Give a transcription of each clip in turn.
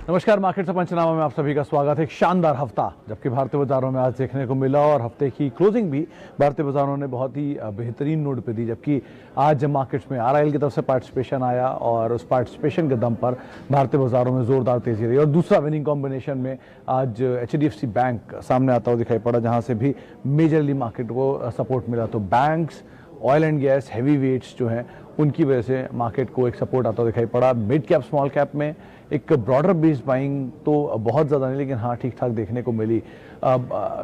नमस्कार, मार्केट से पंचनामा में आप सभी का स्वागत है। एक शानदार हफ्ता जबकि भारतीय बाजारों में आज देखने को मिला और हफ्ते की क्लोजिंग भी भारतीय बाजारों ने बहुत ही बेहतरीन नोट पे दी। जबकि आज मार्केट्स में आरआईएल की तरफ से पार्टिसिपेशन आया और उस पार्टिसिपेशन के दम पर भारतीय बाजारों में जोरदार तेजी रही। और दूसरा विनिंग कॉम्बिनेशन में आज एचडीएफसी बैंक सामने आता हुआ दिखाई पड़ा, जहाँ से भी मेजरली मार्केट को सपोर्ट मिला। तो banks, oil and gas, heavy weights जो हैं उनकी वजह से मार्केट को एक सपोर्ट आता हुआ दिखाई पड़ा। मिड कैप स्मॉल कैप में एक ब्रॉडर बेस्ड बाइंग तो बहुत ज़्यादा नहीं, लेकिन हाँ ठीक ठाक देखने को मिली।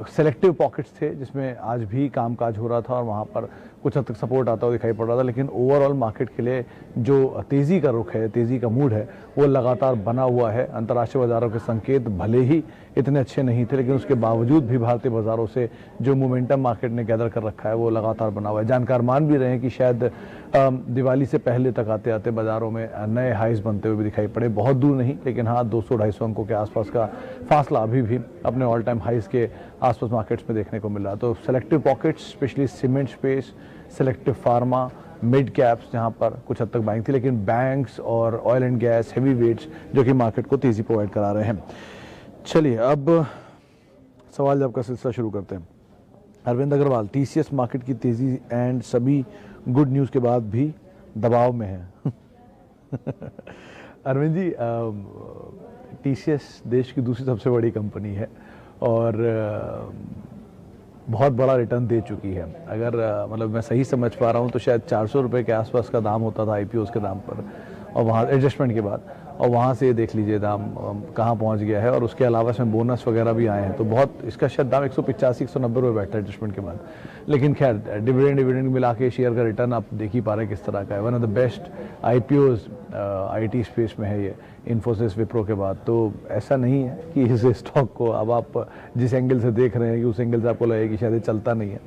सेलेक्टिव पॉकेट्स थे जिसमें आज भी कामकाज हो रहा था और वहाँ पर कुछ हद तक सपोर्ट आता हुआ दिखाई पड़ रहा था। लेकिन ओवरऑल मार्केट के लिए जो तेज़ी का रुख है, तेज़ी का मूड है, वो लगातार बना हुआ है। अंतर्राष्ट्रीय बाज़ारों के संकेत भले ही इतने अच्छे नहीं थे, लेकिन उसके बावजूद भी भारतीय बाज़ारों से जो मोमेंटम मार्केट ने गैदर कर रखा है वो लगातार बना हुआ है। जानकार मान भी रहे हैं कि शायद दिवाली से पहले तक आते आते बाज़ारों में नए हाइज बनते हुए भी दिखाई पड़े। बहुत दूर नहीं, लेकिन हाँ 200-250 अंकों के आसपास का फासला अभी भी अपने ऑल टाइम हाइज के आसपास मार्केट्स में देखने को मिल रहा। तो selective pockets, specially cement space, selective pharma, mid caps जहां पर कुछ हद तक बाइंग थी, लेकिन बैंक्स और oil and gas, heavy weights जो कि मार्केट को तेज़ी प्रोवाइड करा रहे हैं। चलिए अब सवाल जवाब का सिलसिला शुरू करते हैं। अरविंद अग्रवाल, टीसीएस मार्केट की तेज़ी एंड सभी गुड न्यूज़ के बाद भी दबाव में है। अरविंद जी, टीसीएस देश की दूसरी सबसे बड़ी कंपनी है और बहुत बड़ा रिटर्न दे चुकी है। अगर मतलब मैं सही समझ पा रहा हूँ तो शायद 400 रुपये के आसपास का दाम होता था आईपीओ के दाम पर, और वहाँ एडजस्टमेंट के बाद, और वहाँ से देख लीजिए दाम कहाँ पहुँच गया है। और उसके अलावा इसमें बोनस वगैरह भी आए हैं, तो बहुत इसका शायद दाम 185-190 रुपये बैठता है एडजस्टमेंट के बाद। लेकिन खैर डिविडेंड मिला के शेयर का रिटर्न आप देख ही पा रहे हैं किस तरह का है। One of the best IPOs IT space में है ये, इन्फोसिस, विप्रो के बाद। तो ऐसा नहीं है कि इस स्टॉक को अब आप जिस एंगल से देख रहे हैं कि उस एंगल से आपको लगे कि शायद ये चलता नहीं है।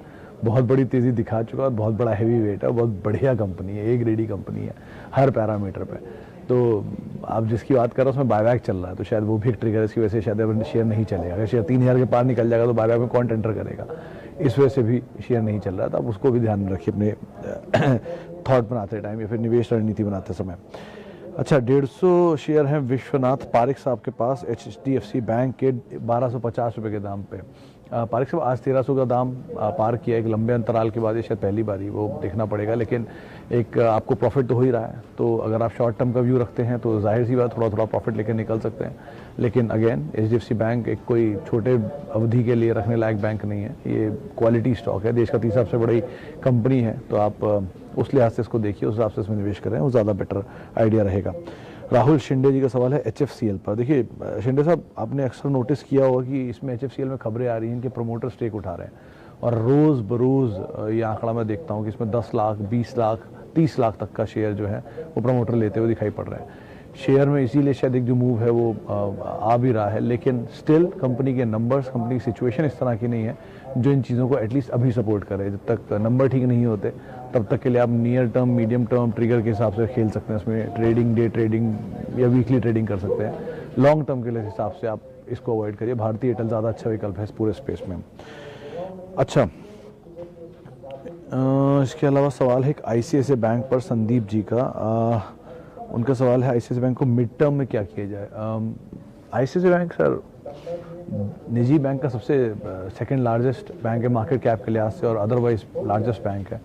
बहुत बड़ी तेज़ी दिखा चुका है, बहुत बड़ा हैवी वेट है, बहुत बढ़िया कंपनी है, एक ग्रेडी कंपनी है हर पैरामीटर पे। तो आप जिसकी बात कर रहे हो उसमें बायबैक चल रहा है, तो शायद वो भी एक ट्रिगर है, इसकी वजह से शायद अब शेयर नहीं चलेगा। अगर शेयर 3000 के पार निकल जाएगा तो बायबैक में कौन टेंडर करेगा, इस वजह से भी शेयर नहीं चल रहा था। आप उसको भी ध्यान में रखिए अपने थॉट बनाते टाइम या फिर निवेश रणनीति बनाते समय। अच्छा, 150 शेयर हैं विश्वनाथ पारिक साहब के पास एचडीएफसी बैंक के 1250 रुपये के दाम पे। पारिक साहब आज 1300 का दाम पार किया, एक लंबे अंतराल के बाद, ये शायद पहली बारी, वो देखना पड़ेगा। लेकिन एक आपको प्रॉफिट तो हो ही रहा है, तो अगर आप शॉर्ट टर्म का व्यू रखते हैं तो जाहिर सी बात थोड़ा थोड़ा प्रॉफिट लेकर निकल सकते हैं। लेकिन अगेन एचडीएफसी बैंक एक कोई छोटे अवधि के लिए रखने लायक बैंक नहीं है, ये क्वालिटी स्टॉक है, देश का तीसरा सबसे बड़ी कंपनी है। तो आप उस लिहाज से इसको देखिए, उस हिसाब से इसमें निवेश करें, वो ज़्यादा बेटर आइडिया रहेगा। राहुल शिंदे जी का सवाल है एचएफसीएल पर। देखिए शिंदे साहब, आपने अक्सर नोटिस किया होगा कि इसमें एचएफसीएल में खबरें आ रही हैं कि प्रमोटर स्टेक उठा रहे हैं, और रोज़ बरोज़ ये आंकड़ा मैं देखता हूँ कि इसमें 10 लाख, 20 लाख, 30 लाख तक का शेयर जो है वो प्रमोटर लेते हुए दिखाई पड़ रहे हैं शेयर में। इसीलिए शायद एक जो मूव है वो आ भी रहा है। लेकिन स्टिल कंपनी के नंबर्स, कंपनी की सिचुएशन इस तरह की नहीं है जो इन चीज़ों को एटलीस्ट अभी सपोर्ट करे। जब तक नंबर ठीक नहीं होते तब तक के लिए आप near term, medium term trigger के हिसाब से खेल सकते हैं। उसमें ट्रेडिंग, डे ट्रेडिंग या वीकली ट्रेडिंग कर सकते हैं। लॉन्ग टर्म के लिए हिसाब से आप इसको अवॉइड करिए। भारतीय एयरटेल ज़्यादा अच्छा विकल्प है इस पूरे स्पेस में। अच्छा, इसके अलावा सवाल है एक आईसीआईसीआई बैंक पर, संदीप जी का। उनका सवाल है आईसीआईसीआई बैंक को मिड टर्म में क्या किया जाए। आईसीआईसीआई बैंक सर निजी बैंक का सबसे सेकंड लार्जेस्ट बैंक है मार्केट कैप के लिहाज से, और अदरवाइज लार्जेस्ट बैंक है।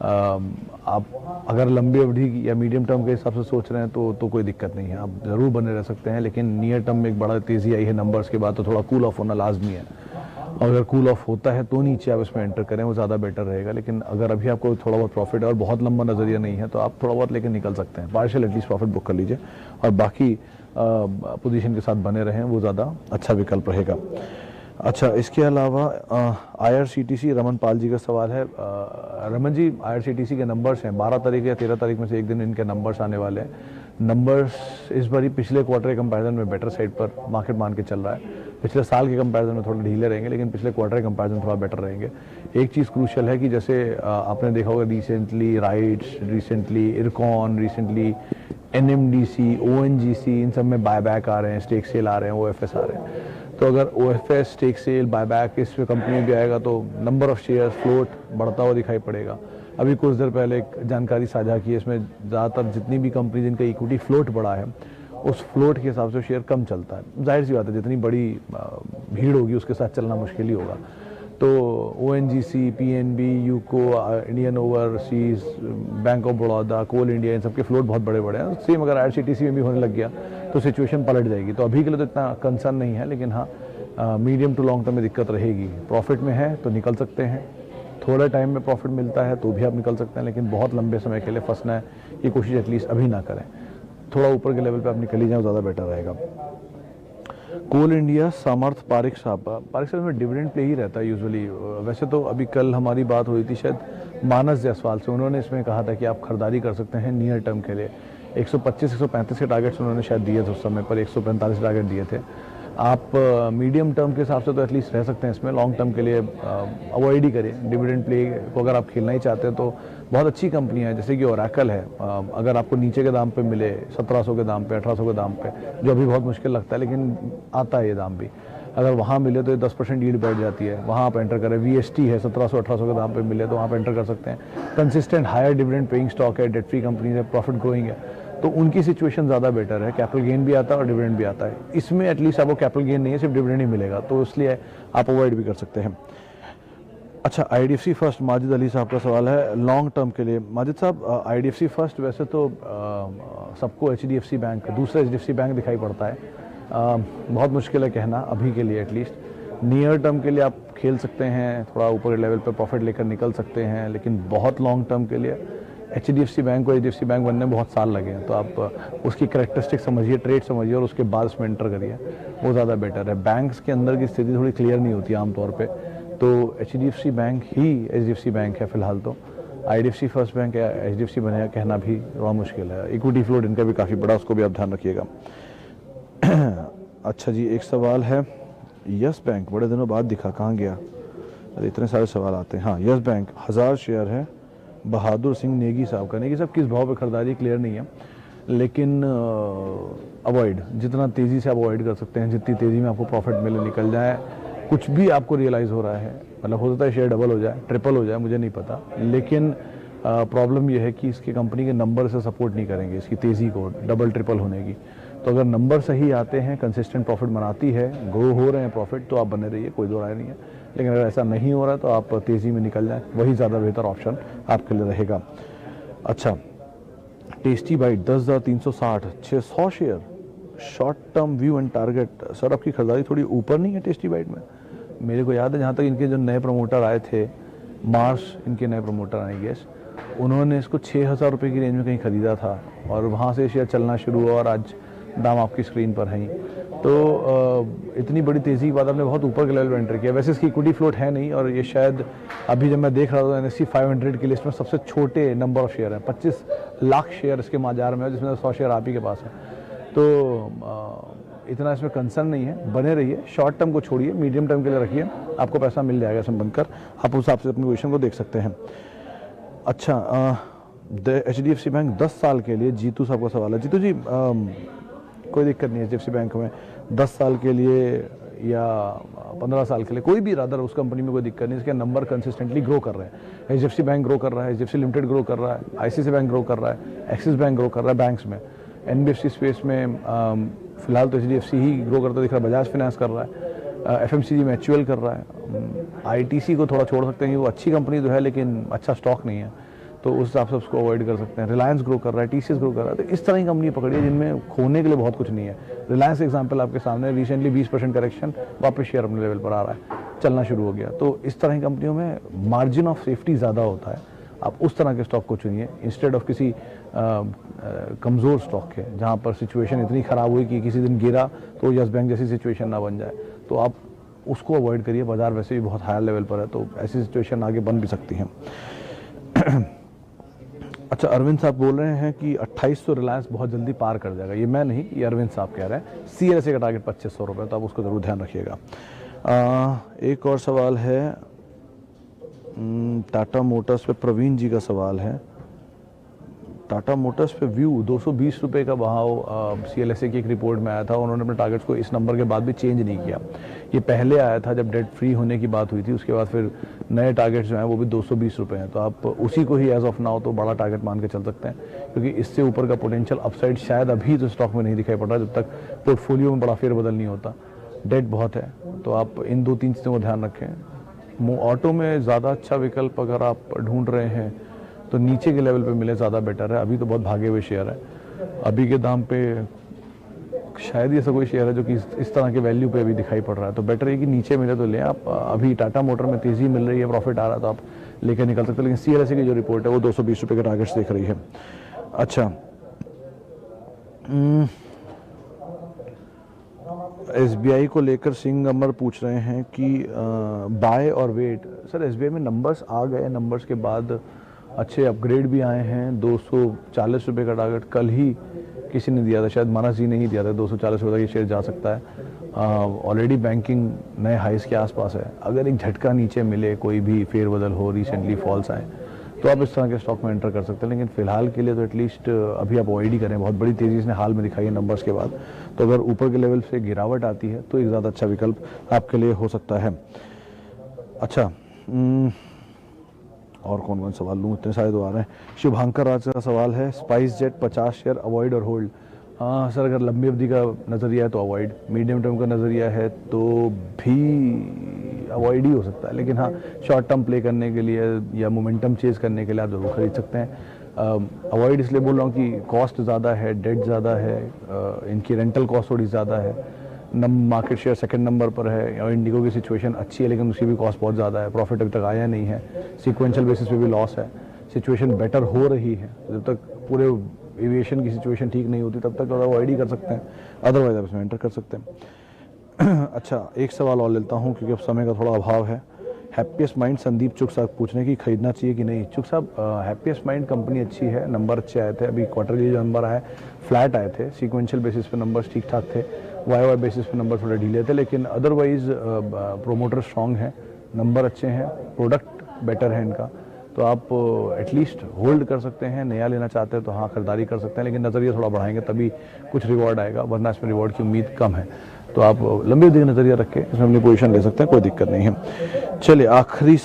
आप अगर लंबी अवधि या मीडियम टर्म के हिसाब से सोच रहे हैं तो कोई दिक्कत नहीं है, आप ज़रूर बने रह सकते हैं। लेकिन नियर टर्म में एक बड़ा तेज़ी आई है नंबर्स के बाद, तो थोड़ा कूल ऑफ होना लाजमी है। और अगर कूल ऑफ होता है तो नीचे आप इसमें एंटर करें, वो ज़्यादा बेटर रहेगा। लेकिन अगर अभी आपको थोड़ा बहुत प्रॉफिट है और बहुत लंबा नज़रिया नहीं है तो आप थोड़ा बहुत लेकर निकल सकते हैं, पार्शियल एटलीस्ट प्रॉफिट बुक कर लीजिए और बाकी पोजीशन के साथ बने रहें, वो ज़्यादा अच्छा विकल्प रहेगा। अच्छा, इसके अलावा आईआरसीटीसी, रमन पाल जी का सवाल है। रमन जी, आईआरसीटीसी के नंबर्स हैं 12 तारीख या 13 तारीख में से एक दिन इनके नंबर्स आने वाले हैं। नंबर्स इस बारी पिछले क्वार्टर के कंपैरिजन में बेटर साइड पर मार्केट मान के चल रहा है। पिछले साल के कंपैरिजन में थोड़े ढीले रहेंगे, लेकिन पिछले क्वार्टर के कंपैरिजन थोड़ा बेटर रहेंगे। एक चीज़ क्रूशियल है कि जैसे आपने देखा होगा recently RITES, recently IRCON, recently NMDC, ONGC, इन सब में बायबैक आ रहे हैं, स्टेक सेल आ रहे हैं, ओएफएस आ रहे हैं। तो अगर ओएफएस, स्टेक सेल, बायबैक इस कंपनी में भी आएगा तो नंबर ऑफ शेयर फ्लोट बढ़ता हुआ दिखाई पड़ेगा। अभी कुछ देर पहले एक जानकारी साझा की है, इसमें ज़्यादातर जितनी भी कंपनी जिनका इक्विटी फ्लोट बढ़ा है उस फ्लोट के हिसाब से शेयर कम चलता है। जाहिर सी बात है, जितनी बड़ी भीड़ होगी उसके साथ चलना मुश्किल ही होगा। तो ONGC, PNB, UCO, Indian Overseas, Bank of Baroda, Coal India, इन सबके फ्लोट बहुत बड़े बड़े हैं। सेम अगर IRCTC में भी होने लग गया तो सिचुएशन पलट जाएगी। तो अभी के लिए तो इतना कंसर्न नहीं है, लेकिन हाँ मीडियम टू लॉन्ग टर्म में दिक्कत रहेगी। प्रॉफिट में है तो निकल सकते हैं, थोड़ा टाइम में प्रॉफिट मिलता है तो भी आप निकल सकते हैं, लेकिन बहुत लंबे समय के लिए फंसना है ये कोशिश एटलीस्ट अभी ना करें। थोड़ा ऊपर के लेवल पे आप निकल ही जाए, ज़्यादा बेटर रहेगा। कोल इंडिया, सामर्थ, पारिक साहब में डिविडेंड प्ले ही रहता है यूजुअली। वैसे तो अभी कल हमारी बात हुई थी शायद मानस जायसवाल से, उन्होंने इसमें कहा था कि आप खरीदारी कर सकते हैं नियर टर्म के लिए। 125-135 के टारगेट्स उन्होंने शायद दिए थे उस समय पर, 145 टारगेट दिए थे। आप मीडियम टर्म के हिसाब से तो एटलीस्ट रह सकते हैं इसमें, लॉन्ग टर्म के लिए अवॉइड ही करें डिविडेंड प्ले को। अगर आप खेलना ही चाहते हैं तो बहुत अच्छी कंपनियां हैं जैसे कि ओरेकल है, अगर आपको नीचे के दाम पे मिले, 1700 के दाम पे, 1800 के दाम पे, जो अभी बहुत मुश्किल लगता है लेकिन आता है ये दाम भी, अगर वहाँ मिले तो 10% यील्ड बैठ जाती है, वहाँ आप एंटर करें। VST है, 1700-1800 के दाम पे मिले तो वहाँ पर एंटर कर सकते हैं। Consistent higher dividend paying stock है, डेट फ्री कंपनी है, प्रॉफिट ग्रोइंग है, तो उनकी सिचुएशन ज़्यादा बेटर है। कैपिटल गेन भी आता है और डिविडेंड भी आता है। इसमें एटलीस्ट आपको कैपिटल गेन नहीं है, सिर्फ डिविडेंड ही मिलेगा, तो इसलिए आप अवॉइड भी कर सकते हैं। अच्छा, IDFC फर्स्ट, माजिद अली साहब का सवाल है लॉन्ग टर्म के लिए। माजिद साहब, IDFC फर्स्ट वैसे तो सबको HDFC बैंक, दूसरा HDFC बैंक दिखाई पड़ता है। बहुत मुश्किल है कहना अभी के लिए, एटलीस्ट नियर टर्म के लिए आप खेल सकते हैं, थोड़ा ऊपर लेवल पर प्रॉफिट लेकर निकल सकते हैं, लेकिन बहुत लॉन्ग टर्म के लिए HDFC बैंक को HDFC बैंक बनने में बहुत साल लगे हैं। तो आप उसकी करेक्टरिस्टिक समझिए, ट्रेड समझिए और उसके बाद उसमें एंटर करिए, वो ज़्यादा बेटर है। बैंक्स के अंदर की स्थिति थोड़ी क्लियर नहीं होती आमतौर पे, तो HDFC बैंक ही HDFC बैंक है फिलहाल। तो IDFC फर्स्ट बैंक या HDFC बनेगा कहना भी बहुत मुश्किल है। इक्विटी फ्लोट इनका भी काफ़ी बड़ा, उसको भी आप ध्यान रखिएगा। अच्छा जी, एक सवाल है, यस बैंक बड़े दिनों बाद दिखा, कहाँ गया? अरे इतने सारे सवाल आते हैं। हाँ, यस बैंक 1000 शेयर है, बहादुर सिंह नेगी साहब का। नेगी साहब किस भाव पे खरीदारी क्लियर नहीं है, लेकिन अवॉइड, जितना तेज़ी से आप अवॉइड कर सकते हैं, जितनी तेज़ी में आपको प्रॉफिट मिले निकल जाए। कुछ भी आपको रियलाइज़ हो रहा है, मतलब हो सकता है शेयर डबल हो जाए, ट्रिपल हो जाए, मुझे नहीं पता, लेकिन प्रॉब्लम यह है कि इसकी कंपनी के नंबर से सपोर्ट नहीं करेंगे इसकी तेज़ी को डबल ट्रिपल होने की। तो अगर नंबर सही आते हैं, कंसिस्टेंट प्रॉफिट बनाती है, ग्रो हो रहे हैं प्रॉफिट, तो आप बने रहिए, कोई दो राय नहीं है। लेकिन अगर ऐसा नहीं हो रहा है तो आप तेज़ी में निकल जाएं, वही ज़्यादा बेहतर ऑप्शन आपके लिए रहेगा। अच्छा, Tasty Bite 10,360, 600 share, short term view and target. Sir आपकी खरीदारी थोड़ी ऊपर नहीं है टेस्टी बाइट में? मेरे को याद है जहाँ तक इनके जो नए प्रमोटर आए थे, मार्च इनके नए प्रमोटर आई गेस, उन्होंने इसको 6,000 रुपये की रेंज में कहीं ख़रीदा था और वहाँ से शेयर चलना शुरू हुआ और आज दाम आपकी स्क्रीन पर है। तो इतनी बड़ी तेज़ी के बाद आपने बहुत ऊपर के लेवल पर एंटर किया। वैसे इसकी इक्विटी फ्लोट है नहीं, और ये शायद अभी जब मैं देख रहा था NSE 500 की लिस्ट में सबसे छोटे नंबर ऑफ शेयर है, 25 लाख शेयर इसके माजार में है, जिसमें 100 शेयर आप ही के पास है। तो इतना इसमें कंसर्न नहीं है, बने रहिए, शॉर्ट टर्म को छोड़िए, मीडियम टर्म के लिए रखिए, आपको पैसा मिल जाएगा इसमें बनकर, आप उस हिसाब से अपनी पोजीशन को देख सकते हैं। अच्छा, HDFC बैंक 10 साल के लिए, जीतू साहब का सवाल है। जीतू जी, कोई दिक्कत नहीं है HDFC बैंक में 10 साल के लिए या 15 साल के लिए, कोई भी रादर उस कंपनी में कोई दिक्कत नहीं, इसके नंबर कंसिस्टेंटली ग्रो कर रहे हैं। HDFC बैंक ग्रो कर रहा है, HDFC लिमिटेड ग्रो कर रहा है, ICICI बैंक ग्रो कर रहा है, एक्सिस बैंक ग्रो कर रहा है बैंक्स में। NBFC स्पेस में फिलहाल तो HDFC ही ग्रो करता दिख रहा है, बजाज फाइनेंस कर रहा है, FMCG में HUL कर रहा है। ITC को थोड़ा छोड़ सकते हैं, वो अच्छी कंपनी तो है लेकिन अच्छा स्टॉक नहीं है, तो उस हिसाब से उसको अवॉइड कर सकते हैं। रिलायंस ग्रो कर रहा है, TCS ग्रो कर रहा है, तो इस तरह की कंपनी पकड़िए जिनमें खोने के लिए बहुत कुछ नहीं है। रिलायंस एग्जांपल आपके सामने, रिसेंटली 20% करेक्शन, वापस शेयर अपने लेवल पर आ रहा है, चलना शुरू हो गया। तो इस तरह की कंपनियों में मार्जिन ऑफ सेफ्टी ज़्यादा होता है, आप उस तरह के स्टॉक को चुनिए इंस्टेड ऑफ किसी कमज़ोर स्टॉक के, जहाँ पर सिचुएशन इतनी ख़राब हुई कि किसी दिन गिरा तो यस बैंक जैसी सिचुएशन ना बन जाए, तो आप उसको अवॉइड करिए। बाजार वैसे भी बहुत हायर लेवल पर है, तो ऐसी सिचुएशन आगे बन भी सकती है। अच्छा, अरविंद साहब बोल रहे हैं कि 2800 रिलायंस बहुत जल्दी पार कर जाएगा। ये मैं नहीं, ये अरविंद साहब कह रहे हैं। CLSA का टारगेट 2500 रुपये, तो आप उसको ज़रूर ध्यान रखिएगा। एक और सवाल है टाटा मोटर्स पे, प्रवीण जी का सवाल है। टाटा मोटर्स पे व्यू 220 रुपये का बहाव CLSA की एक रिपोर्ट में आया था, उन्होंने अपने टारगेट्स को इस नंबर के बाद भी चेंज नहीं किया। ये पहले आया था जब डेट फ्री होने की बात हुई थी, उसके बाद फिर नए टारगेट्स जो हैं वो भी 220 रुपये हैं। तो आप उसी को ही एज ऑफ नाउ तो बड़ा टारगेट मान के चल सकते हैं, क्योंकि इससे ऊपर का पोटेंशियल अपसाइड शायद अभी तो स्टॉक में नहीं दिखाई पड़ रहा जब तक पोर्टफोलियो में बड़ा फेरबदल नहीं होता। डेट बहुत है, तो आप इन 2-3 चीज़ों को ध्यान रखें। ऑटो में ज़्यादा अच्छा विकल्प अगर आप ढूंढ रहे हैं तो नीचे के लेवल पे मिले ज़्यादा बेटर है। अभी तो बहुत भागे हुए शेयर है, अभी के दाम पे शायद ही ऐसा कोई शेयर है जो कि इस तरह के वैल्यू पे अभी दिखाई पड़ रहा है। तो बेटर है कि नीचे मिले तो लें आप। अभी टाटा मोटर में तेज़ी मिल रही है, प्रॉफिट आ रहा है, तो आप लेकर निकल सकते हैं। लेकिन CLSA की जो रिपोर्ट है वो 220 रुपये के टारगेट्स देख रही है। अच्छा, SBI को लेकर सिंह अमर पूछ रहे हैं कि बाय और वेट। सर SBI में नंबर्स आ गए, नंबर्स के बाद अच्छे अपग्रेड भी आए हैं। 240 रुपये का टारगेट कल ही किसी ने दिया था, शायद मानस जी ने ही दिया था, 240 रुपये का ये शेयर जा सकता है। ऑलरेडी बैंकिंग नए हाइस के आसपास है। अगर एक झटका नीचे मिले, कोई भी फेरबदल हो, रिसेंटली फॉल्स आए, तो आप इस तरह के स्टॉक में एंटर कर सकते हैं। लेकिन फिलहाल के लिए तो एटलीस्ट अभी आप अवॉइड ही करें। बहुत बड़ी तेज़ी इसने हाल में दिखाई है नंबर्स के बाद, तो अगर ऊपर के लेवल से गिरावट आती है तो एक ज़्यादा अच्छा विकल्प आपके लिए हो सकता है। अच्छा, और कौन कौन सवाल लूँ, इतने सारे तो आ रहे हैं। शुभांकर राज का सवाल है, स्पाइस जेट 50 शेयर अवॉइड और होल्ड। हाँ सर, अगर लंबी अवधि का नज़रिया है तो अवॉइड, मीडियम टर्म का नज़रिया है तो भी अवॉइड ही हो सकता है। लेकिन हाँ, शॉर्ट टर्म प्ले करने के लिए या मोमेंटम चेज करने के लिए आप ज़रूर खरीद सकते हैं। अवॉइड इसलिए बोल रहा हूँ कि कॉस्ट ज़्यादा है, डेट ज़्यादा है, इनकी रेंटल कॉस्ट थोड़ी ज़्यादा है, मार्केट शेयर सेकंड नंबर पर है, और इंडिगो की सिचुएशन अच्छी है लेकिन उसकी भी कॉस्ट बहुत ज़्यादा है, प्रॉफिट अभी तक आया नहीं है, सीक्वेंशियल बेसिस पे भी लॉस है। सिचुएशन बेटर हो रही है, जब तक पूरे एविएशन की सिचुएशन ठीक नहीं होती तब तक अवॉइड ही कर सकते हैं, अदरवाइज आप इसमें एंटर कर सकते हैं। अच्छा, एक सवाल और लेता हूँ क्योंकि अब समय का थोड़ा अभाव है। हैप्पीएस्ट माइंड संदीप चुग साहब पूछ रहे हैं कि खरीदना चाहिए कि नहीं। चुग साहब, हैप्पीएस्ट माइंड कंपनी अच्छी है, नंबर अच्छे आए थे, अभी क्वार्टरली जो नंबर आए फ्लैट आए थे, सीक्वेंशियल बेसिस पे नंबर्स ठीक ठाक थे, वाई बेसिस पे नंबर थोड़े ढीले थे, लेकिन अदरवाइज प्रोमोटर स्ट्रॉन्ग है, नंबर अच्छे हैं, प्रोडक्ट बेटर है इनका, तो आप एटलीस्ट होल्ड कर सकते हैं। नया लेना चाहते हैं तो हाँ खरीदारी कर सकते हैं, लेकिन नज़रिया थोड़ा बढ़ाएंगे तभी कुछ रिवॉर्ड आएगा, वरना इसमें रिवॉर्ड की उम्मीद कम है। तो आप लंबी अवधि का नज़रिया रख के इसमें अपनी पोजीशन ले सकते हैं, कोई दिक्कत नहीं है। चलिए, आखिरी